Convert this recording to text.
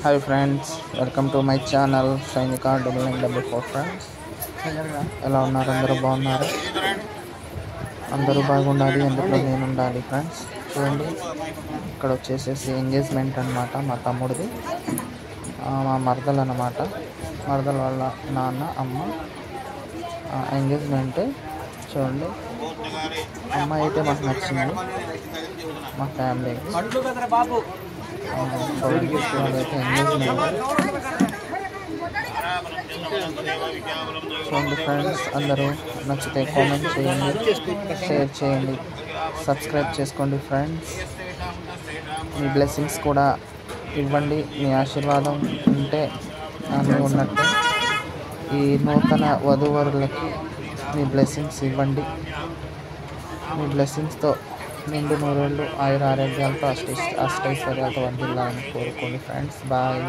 Hi friends, welcome to my channel సైనిక 9944 friends. ఎలా ఉన్నారు? అందరూ బాగున్నారు? అందరూ బాగుండాలి, అందులో నేను ఉండాలి ఫ్రెండ్స్. చూడండి, ఇక్కడ వచ్చేసేసి ఎంగేజ్మెంట్ అనమాట, మా తమ్ముడిది, మా మరదలు అన్నమాట. మరదల వాళ్ళ నాన్న అమ్మ ఎంగేజ్మెంట్. చూడండి, అమ్మాయి అయితే మాకు నచ్చింది, మా ఫ్యామిలీ. వాళ్ళైతే ఎంగేజ్మెంట్. చూడండి ఫ్రెండ్స్, అందరూ నచ్చితే కామెంట్ చేయండి, షేర్ చేయండి, సబ్స్క్రైబ్ చేసుకోండి ఫ్రెండ్స్. మీ బ్లెస్సింగ్స్ కూడా ఇవ్వండి, మీ ఆశీర్వాదం ఉంటే అన్నీ ఉన్నట్టు. ఈ నూతన వధూవరులకి మీ బ్లెస్సింగ్స్ ఇవ్వండి. మీ బ్లెస్సింగ్స్తో నిండు నూరేళ్ళు ఆయుర ఆరోగ్యాలతో అష్టైశ్వర్యాలతో వర్ధిల్లాలని కోరుకోండి ఫ్రెండ్స్. బాయ్.